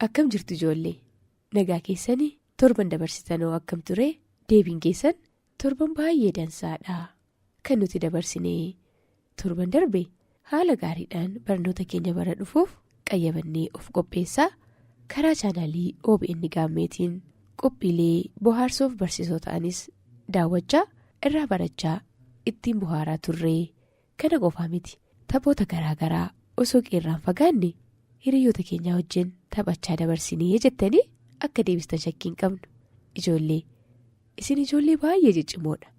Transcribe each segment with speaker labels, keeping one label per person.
Speaker 1: Akkam jirtu ijoollee nagaa keessanii torban dabarsitanoo akkam ture deebiin keessan torban baay'ee dansaadha kan nuti dabarsinee torban darbe haala gaariidhaan barnoota keenya bara dhufuuf qayyabannee of qopheessaa karaa chaanaalii OBN gaammeetiin qophiilee bohaarsoof barsiisoo ta'anis daawwachaa irraa barachaa ittiin bohaaraa turree kana qofaa miti taphoota garaagaraa osoo qeerraan fagaanne hiriyoota keenyaa wajjin taphachaa dabarsinee jettanii akka deebistan shakkiin qabnu ijoollee isin ijoollee baay'ee ciccimoodha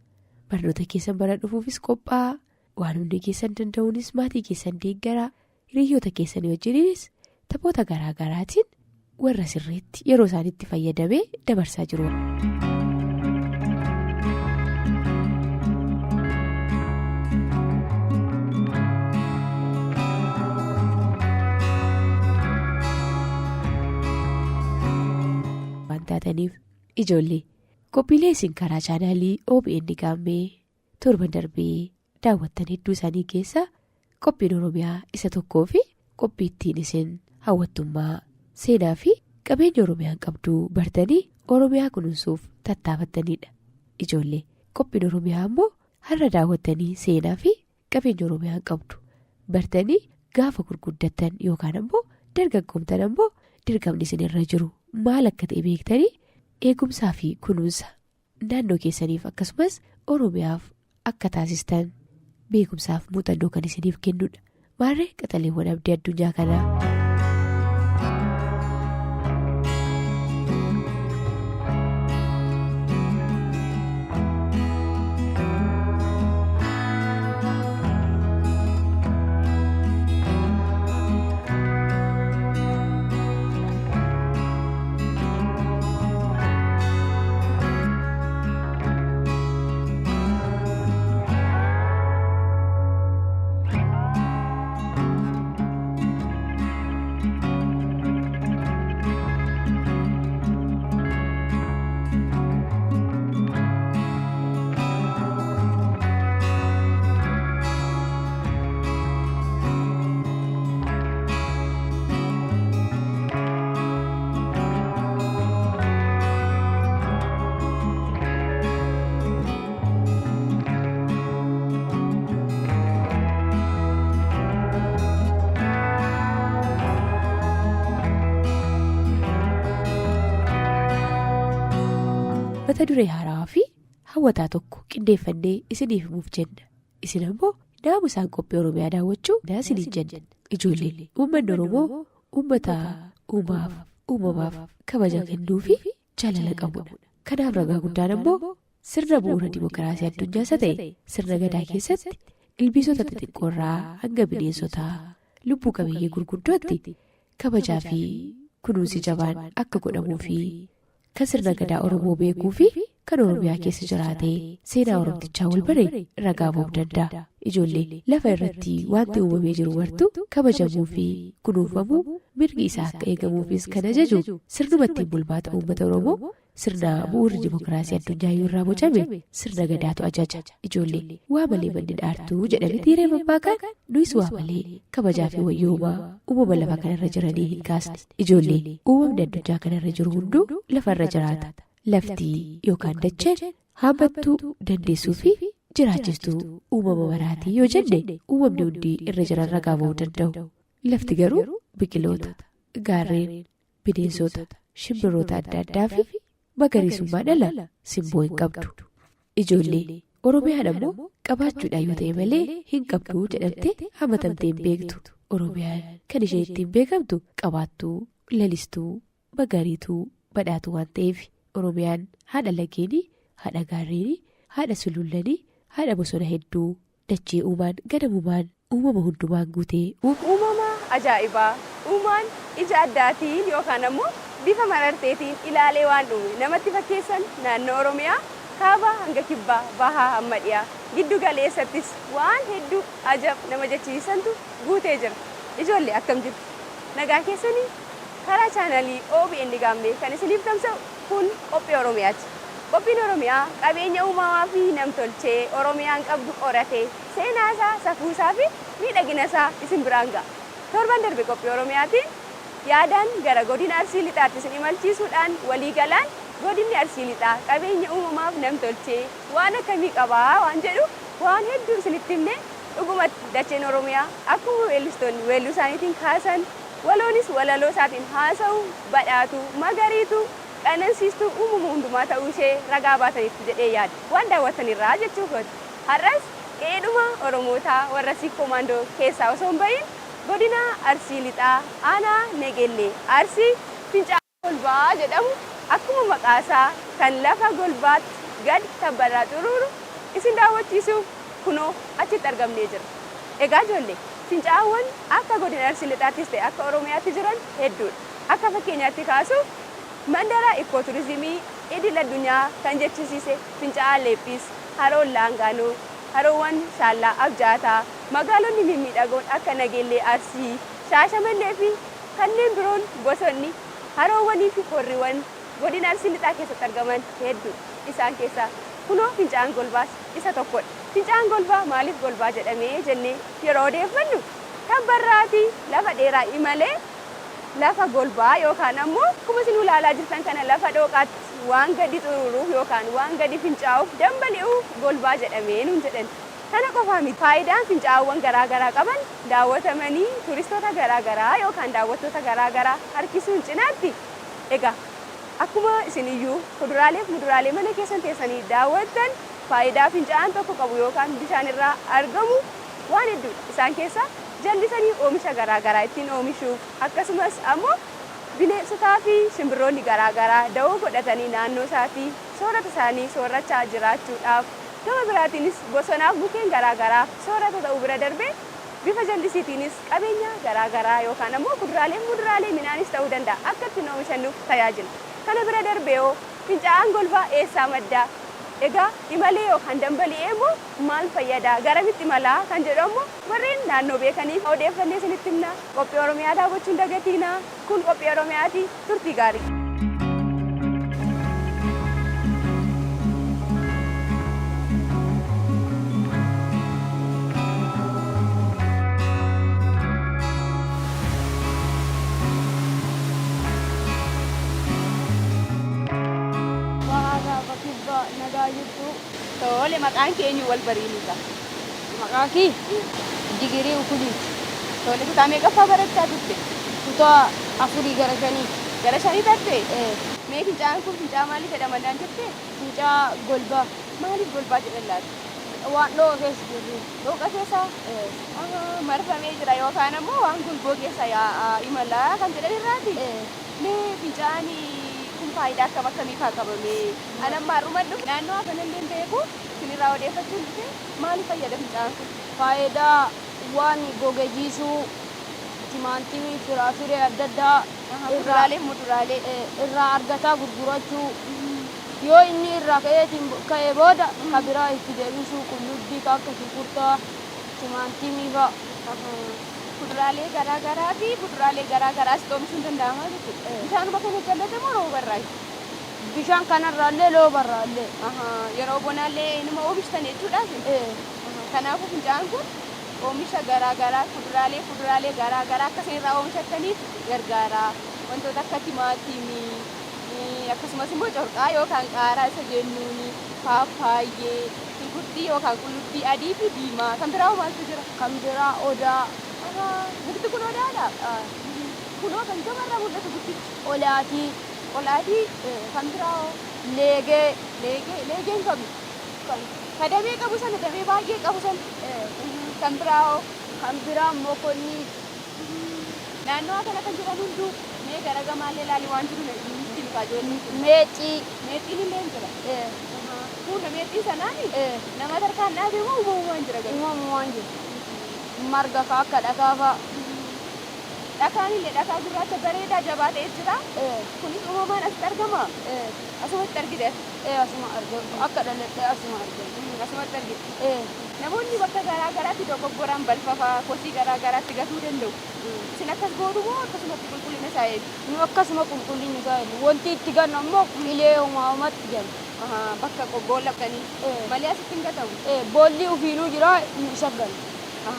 Speaker 1: barnoota keessan bara dhufuufis qophaa'aa waan hundi keessan danda'uunis maatii keessan deeggaraa hiriyoota keessanii wajjiniinis taphoota garaagaraatiin warra sirriitti yeroo isaaniitti fayyadamee dabarsaa jiru. Taataniif ijoollee qophiilee isin karaa chaanaalii OBN gaammee torban darbee daawwattan hedduu isaanii keessaa qophiin Oromiyaa isa tokkoo fi qophii ittiin isin hawwattummaa seenaa fi qabeenya Oromiyaan qabduu bartanii Oromiyaa kunuunsuuf tattaafattanidha ijoollee qophiin Oromiyaa immoo har'a daawwattanii seenaa fi qabeenya Oromiyaan qabdu bartanii gaafa gurguddattan yookaan immoo dargaggoomtan immoo dirqamni isin irra jiru. Maal akka ta'e beektanii eegumsaa fi kunuunsa naannoo keessaniif akkasumas Oromiyaaf akka taasistan beekumsaaf muuxannoo kan isiniif kennudha. Maarree qaxaleewwan abdii addunyaa kanaa. Mata duree haaraa fi hawwataa tokko qindeeffannee isiniif himuuf jenna. Isin ammoo naamusaan qophii Oromiyaa daawwachuu isiniin jenna. Ijoollee uummanni Oromoo uummata uumamaaf kabaja kennuu fi jaalala qabudha. Kanaaf ragaa guddaan ammoo sirna bu'uura dimokiraasii addunyaa isa ta'e sirna gadaa keessatti ilbiisota xixiqqoorraa hanga bineensotaa lubbuu qabeeyyii gurguddootti kabajaa fi kunuunsi jabaan akka godhamuu fi kan sirna gadaa Oromoo beekuu fi kan Oromiyaa keessa jiraatee seenaa Oromtichaa wal baree ragaa ba'uu danda'a. Ijoollee lafa irratti wanti uumamee jiru martuu kabajamuu fi kunuunfamuu mirgi isaa akka eegamuufis kan ajaju sirnumatti bulmaata uummata Oromoo sirna bu'uurri dimokiraasii addunyaa irraa bocame sirna gadaatu ajaja. Ijoollee waa malee manni dhaartuu jedhamee dhiiree mammaakaan nuyis waa malee kabajaa fi wayyoomaa uumama lafa kanarra jiranii hin kaasne. Ijoollee uumamni addunyaa kanarra jiru hunduu lafarra jiraata. Lafti yookaan dacheen haammattuu dandeessuu fi jiraachistuu uumama maraatii yoo jenne uumamni hundi irra jiran ragaa ba'uu danda'u. Lafti garuu biqiloota, gaarreen, bineensota, shimbirroota adda addaa fi magariisummaa dhala simboo hin qabdu. Ijoollee Oromiyaan ammoo qabaachuudhaan yoo ta'e malee hin qabdu jedhamtee hamatamtee hin beektu. Oromiyaan kan ishee ittiin beekamtu qabaattuu, lalistuu, magariituu, badhaatuu waan ta'eef Oromiyaan haadha lageenii, haadha gaarreenii, haadha sulullanii, haadha bosona hedduu dachee uumaan gadamumaan uumama hundumaan guutee
Speaker 2: uumama ajaa'ibaa uumaan ija addaatiin yookaan ammoo bifa mararteetiin ilaalee waan dhume namatti fakkeessan naannoo Oromiyaa kaaba hanga kibbaa bahaa hamma dhiyaa giddu galeessattis waan hedduu ajab nama jechiisantu guutee jira. Ijoollee akkam jirtu nagaa keessanii karaa chaanalii OBN Gaammee kan isiniif tamsa'u kun qophii Oromiyaati. Qophiin Oromiyaa qabeenya uumamaa fi namtolchee Oromiyaan qabdu qoratee seenaasaa safuusaa fi miidhaginasaa isin biraan ga'a. Torban darbe qophii Oromiyaatiin yaadaan gara godina Arsii Lixaatti isin imalchiisuudhaan walii galaan godinni Arsii Lixaa qabeenya uumamaaf namtolchee waan akkamii qabaa waan jedhu waan hedduu isinitti himne dhugumatti dacheen Oromiyaa akkuma weellistoonni weelluu isaaniitiin kaasan waloonis walaloo isaatiin haasa'u badhaatu magariitu qanansiistuu uumama hundumaa ta'uu ishee ragaa baatanitti jedhee yaada waan daawwatanirraa jechuudha. Har'as qeedhuma Oromootaa warra Siik Komaandoo keessaa osoo hin bahin godina Arsii Lixaa aanaa Negellee Arsii Fincaa'aa Golbaa jedhamu akkuma maqaasaa kan lafa golbaatti gad tabbarraa xuruuru isin daawwachiisuuf kunoo achitti argamnee jira. Egaa ijoollee fincaa'aawwan akka godina Arsii Lixaattis ta'e akka Oromiyaatti jiran hedduudha. Akka fakkeenyaatti kaasuuf mandara ikooturizimii idil addunyaa kan jechisiise fincaa'aa Leephis, haroon Laangaanoo, haroowwan Shaallaa Abjaataa, magaalonni mimmiidhagoon akka Nageellee Arsii, Shaashamannee fi kanneen biroon bosonni haroowwanii fi qorriiwwan godina Arsii Lixaa keessatti argaman hedduu. Isaan keessaa kunoo fincaa'aan Golbaas isa tokkodha. Fincaa'aan Golbaa maaliif Golbaa jedhamee jennee yeroo odeeffannu tabbarraatii lafa dheeraa imalee lafa golbaa yookaan ammoo akkuma isin ilaalaa jirtan kana lafa dhooqaatti waan gadi xuruuruuf yookaan waan gadi fincaa'uuf dambali'uuf golbaa jedhamee nuun jedhan. Kana qofaa miti faayidaan fincaa'aawwan garaagaraa qaban daawwatamanii turistoota garaagaraa yookaan daawwattoota garaagaraa harkisuun cinaatti egaa akkuma isiniyyuu kuduraalee fi muduraalee mana keessan teessanii daawwattan faayidaa fincaa'aan tokko qabu yookaan bishaan irraa argamu waan hedduudha. Isaan keessaa jallisanii oomisha garaagaraa ittiin oomishuuf akkasumas ammoo bineensotaa fi shimbirroonni garaagaraa da'oo godhatanii naannoo isaatii soorata isaanii soorrachaa jiraachuudhaaf gama biraatiinis bosonaaf mukkeen garaagaraa soorata ta'uu bira darbee bifa jallisiitiinis qabeenya garaagaraa yookaan ammoo kuduraalee fi muduraalee midhaanis ta'uu danda'a akka ittiin oomishannuuf tajaajila. Kana bira darbee fincaa'aan Golbaa eessaa maddaa? Egaa imalee yookaan dambali'ee immoo maal fayyadaa garamitti imalaa kan jedhu ammoo warreen naannoo beekaniif odeeffannee isinitti himna. Qophii Oromiyaa daawwachuun dagatiina. Kun qophii Oromiyaati. Turtii gaarii. Tole maqaan keenyu wal bariinudha.
Speaker 3: Maqaa kee digirii ukuliiti.
Speaker 2: Tole kutaa meeqaffaa barachaa turte?
Speaker 3: Kutaa 4 gara 5.
Speaker 2: Gara 5 taate? Mee fincaa'aan kun fincaa'aa maaliif jedhama dhaan jettee?
Speaker 3: Fincaa'aa Golbaa.
Speaker 2: Maaliif Golbaa jedhan laata?
Speaker 3: Waan dhooqa keessa jirru.
Speaker 2: Dhooqa keessa? Marfamee jira yookaan ammoo waan golboo keessa imalaa kan jedhan irraati? Mee fincaa'aan kun faayidaa akkamii kaa qabame? Anammaa rumadhu naannoo kanallee beeku isinirraa odeeffachuun dhufe maaliif fayyada fincaa'aan kun?
Speaker 3: Faayidaa waan gogeejjiisuu, timaatimii, firaafiree adda addaa
Speaker 2: kuduraalee fi muduraalee
Speaker 3: irraa argataa gurgurachuu. Yoo inni irraa ka'ee booda kan biraa itti deebisuu qullubbii akka shunkurtaa, timaatimii fa'a.
Speaker 2: Kuduraalee garaagaraa fi kuduraalee garaagaraas oomishuun danda'ama jechuudha. Bishaanuma kana jallatamoo rooba irraa?
Speaker 3: Bishaan kanarraallee roobarraallee.
Speaker 2: Yeroo bonaallee inuma oomishtan jechuudha. Kanaafuu fincaa'aan kun oomisha garaagaraa kuduraalee garaagaraa akkasiin irraa oomishattaniif gargaara. Wantoota akka timaatimii akkasumas immoo corqaa yookaan qaaraa isa jennuuni paappaayyee shunkurtii yookaan qullubbii adii fi diimaa kan biraa maaltu jira?
Speaker 3: Kan biraa odaa.
Speaker 2: Mukti kun odaadha. Kunoo kan gamarraa mul'atu guddichi.
Speaker 3: Olaatii.
Speaker 2: Olaatii kan biraa
Speaker 3: leegee.
Speaker 2: Leegeen kami? Kadamee qabu sana damee baay'ee qabu sana kan biraa
Speaker 3: mokonnii.
Speaker 2: Naannoo kana kan jiran hunduu mee gara gamaallee ilaali waan jiru nutti nu kaajoonni.
Speaker 3: Meexxii.
Speaker 2: Meexxiin illee jira. fuundameetti sanaani nama tarkaan dhaabee moo uumamumaan jira gadi?
Speaker 3: Uumamumaan jiru. Marga akka dhagaa fa'a.
Speaker 2: Dhakaan illee dhakaa gurraacha bareedaa jabaa ta'e jira. Kunis uumamaan asitti argama. Asumatti argite?
Speaker 3: Asuma argamu. Akka dhalattee asuma argamu.
Speaker 2: Asumatti argite? Namoonni bakka garaa garaatti dogoggoraan balfa fa'aa kosii garaa garaatti gatuu danda'u. Isin akkas gootu moo akkasumatti qulqullina isaa eegu?
Speaker 3: Nu akkasuma qulqullina isaa eegu. Wanti itti gannu ammoo qilee uumamatti jenna.
Speaker 2: Bakka boolla qabanii malee asitti hin gatamu?
Speaker 3: Boolli ufiinuu jira isa ganna.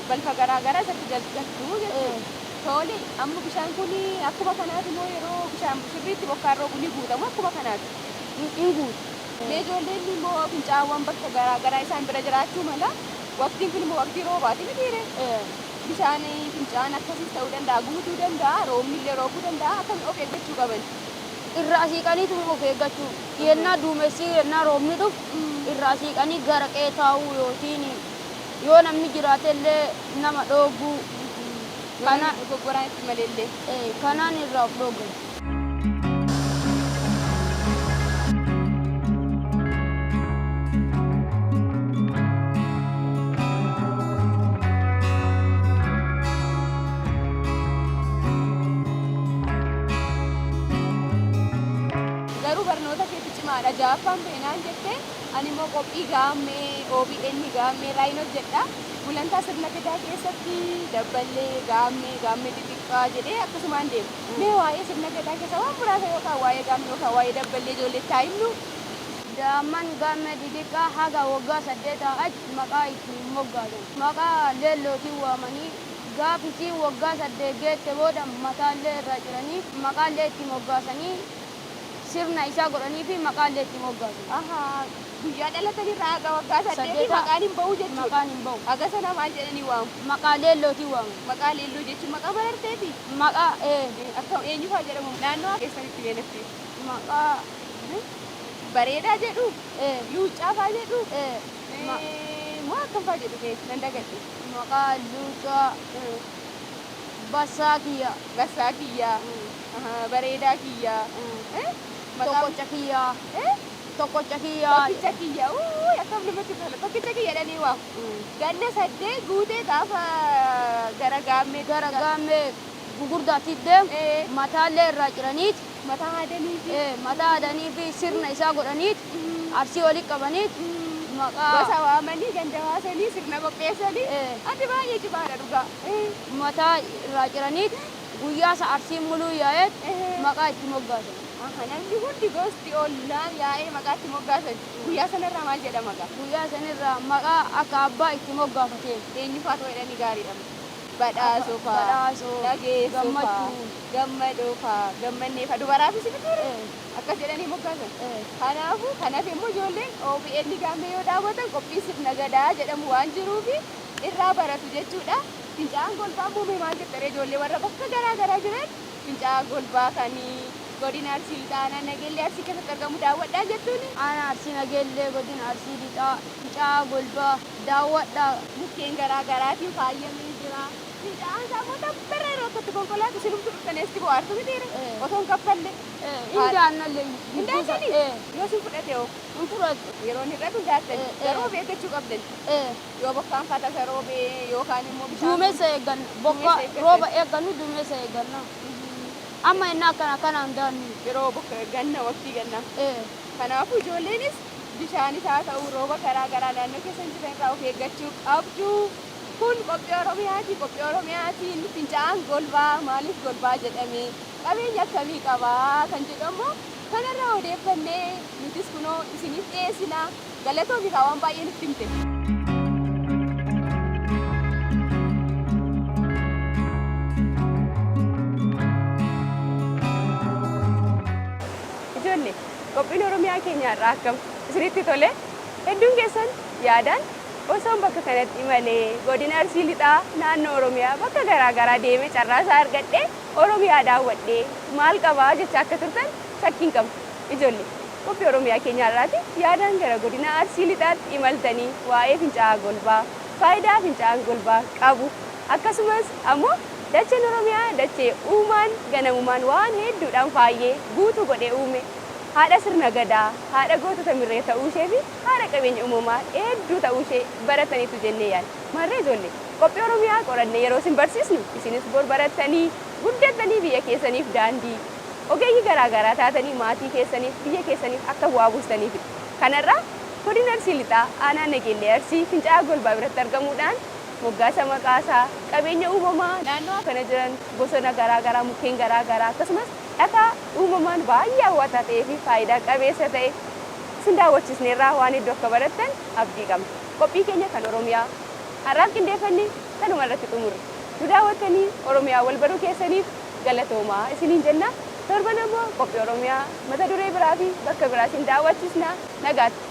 Speaker 2: Balfa garaa garaa isatti gattuu jechuudha. Tole amma bishaan kun akkuma kanaati moo yeroo bishaan sirriitti bokkaan roobu ni guutamu akkuma kanaati?
Speaker 3: Hin guutu.
Speaker 2: Mee ijoolleen immoo fincaawwan bakka garaa garaa isaan bira jiraachuu mala waqtiin kun immoo waqtii roobaati mitiire? Bishaan fincaa'an akkasiis ta'uu danda'a guutuu danda'a roobni illee roobuu danda'a akkamiin of eeggachuu qaban?
Speaker 3: Irraa siiqaniitu of eeggachuu. Yennaa duumessi yennaa roobni dhufu irraa siiqanii gara qe'ee taa'uu yookiin yoo namni jiraate illee nama dhooguu. Kana
Speaker 2: dogoggoraan itti maleellee.
Speaker 3: Kanaan irraa of dhooggan.
Speaker 2: Garuu barnoota keetti cimaadha. Jaaffaan beenaan jettee ani immoo qophii gaammee OBN gaammee irraa hin hojjedha. Gulantaa sirna gadaa keessatti dabballee gaammee xixiqqaa jedhee akkasumaan deema. Mee waa'ee sirna gadaa keessa waan muraasa yookaan waa'ee gaammee yookaan waa'ee dabballee ijoollee taa himnu?
Speaker 3: Daa'imman gaammee xixiqqaa haga waggaa 8 achi maqaa ittiin moggaasan. Maqaa leellootiin waamanii gaafisii waggaa 8 geesse booda mataallee irraa jiranii maqaallee itti moggaasanii sirna isaa godhanii fi maqaallee itti moggaasan. Guyyaa dhalatanii irraa haga waggaa 8 maqaan hin bahu jechuudha. Maqaan hin bahu.
Speaker 2: Haga sana maal jedhanii waamu?
Speaker 3: Maqaa leellootiin waamu.
Speaker 2: Maqaa leelloo jechuun maqaa bararteeti?
Speaker 3: Maqaa
Speaker 2: akka eenyu fa'aa jedhamu naannoo keessanitti beelatti?
Speaker 3: Maqaa
Speaker 2: bareedaa jedhu? Luuccaa fa'aa jedhu? Moo akkam fa'aa jedhu keessa nan dagadhe?
Speaker 3: Maqaa luuccaa bassaa kiyyaa.
Speaker 2: Bassaa kiyyaa. Bareedaa kiyyaa.
Speaker 3: Tokkocha kiyyaa. Tokkocha kiyyaa.
Speaker 2: Tokkicha kiyyaa. Akkam namatti tola. Tokkicha kiyyaa jedhanii waamu. Ganna 8 guutee gaafa gara gaammee gugurdaatti deemu mataallee irraa ciraniiti. Mataa haadanii fi sirna isaa godhaniiti arsii walitti qabaniiti maqaa gosa waamanii ganda baasanii sirna qopheessanii adda baay'ee cimaadha dhugaa.
Speaker 3: Mataa irraa ciraniiti guyyaa isa arsiin muluu yaa'eet maqaa itti moggaasan.
Speaker 2: Namni hundi gosti ollaan yaa'ee maqaa itti moggaasan. Guyyaa sanarraa maal jedhama gaa?
Speaker 3: Guyyaa sanarraa maqaa akka abbaa itti moggaafateen.
Speaker 2: Eenyu faatu jedhanii gaariidha? Badhaasoo fa'aa, dhageessoo fa'aa, gammadoo fa'aa, gammannee fa'aa dubaraafis ni ture. Akkas jedhanii moggaasan. Kanaafuu kanaaf immoo ijoolleen OBN gaammee yoo daawwatan qophii sirna gadaa jedhamu waan jiruufi irraa baratu jechuudha. Fincaa'aan golbaa muumee maal jettare ijoollee warra bakka garaa garaa jiran fincaa'aa golbaa kanii godina Arsii lixaa aanaa Nageellee Arsii keessatti argamu daawwadhaa jettuuni.
Speaker 3: Aanaa Arsii Nageellee godina Arsii lixaa fincaa'aa golbaa daawwadhaa.
Speaker 2: Mukkeen garaa garaatiin faayamee jira. Fincaa'aan saamota bara yeroo akkatti konkolaataa sinumtu dhuftaneesti bohaartu mitiire otoo hin kaffalle.
Speaker 3: Hin daannallee.
Speaker 2: Hin daannani? Yoo sin fudhate hoo?
Speaker 3: Hin fudhatu.
Speaker 2: Yeroo hin hir'atu daattan garuu beekachuu qabdan. Yoo bokkaan fatasa roobee yookaan immoo bishaan.
Speaker 3: Duumessa eegganna. Bokkaa rooba eeggannu duumessa eegganna. Amma innaa kanaan daannu.
Speaker 2: Yeroo bokka ganna waqtii ganna. Kanaafuu ijoolleenis bishaanis haa ta'u rooba garaa garaa naannoo keessan jiran irraa of eeggachuu qabdu. Kun qophii Oromiyaati. Qophii Oromiyaatiin fincaa'aan golbaa maaliif golbaa jedhame qabeenya akkamii qabaa kan jedhu ammoo kanarraa odeeffannee nutis kunoo isiniif dhiyeessina. Galatoo fi waan baay'ee nutti himte. Ijoollee qophiin Oromiyaa keenya irraa akkam isinitti tole hedduun keessan yaadaan osoon bakka kanatti malee godina Arsii lixaa naannoo Oromiyaa bakka garaa garaa deemee carraasaa argadhee Oromiyaa daawwadhee maal qabaa jecha akka turtan shakkiin qabdu. Ijoollee qophii Oromiyaa keenya irraati yaadaan gara godina Arsii lixaatti imaltanii waa'ee fincaa'aa golbaa faayidaa fincaa'aan golbaa qabu akkasumas ammoo dacheen Oromiyaa dachee uumaan ganamumaan waan hedduudhaan faayyee guutuu godhee uume haadha sirna gadaa, haadha gootota mirree ta'uu ishee fi haadha qabeenya uumamaa hedduu ta'uu ishee barataniitu jennee yaadna. Marree ijoollee qophii Oromiyaa qorannee yeroo isin barsiisnu isinis bor barattanii guddattanii biyya keessaniif daandii ogeeyyii garaagaraa taatanii maatii keessaniif biyya keessaniif akka bu'aa buustaniif. Kanarraa godina Arsii Lixaa aanaa Nageellee Arsii Fincaa'aa Golbaa biratti argamuudhaan moggaasa maqaasaa qabeenya uumamaa naannoo kana jiran bosona garaagaraa mukkeen garaagaraa akkasumas dhagaa uumamaan baay'ee hawwataa ta'ee fi faayidaa qabeessa ta'e isin daawwachiisneerraa waan hedduu akka barattan abdii qabna. Qophii keenya kan Oromiyaa har'aaf qindeeffannee kanuma irratti xumurre. Nu daawwattanii Oromiyaa wal baruu keessaniif galatoomaa isiniin jenna. Torban ammoo qophii Oromiyaa mata duree biraa fi bakka biraa isin daawwachiisna. Nagaatti.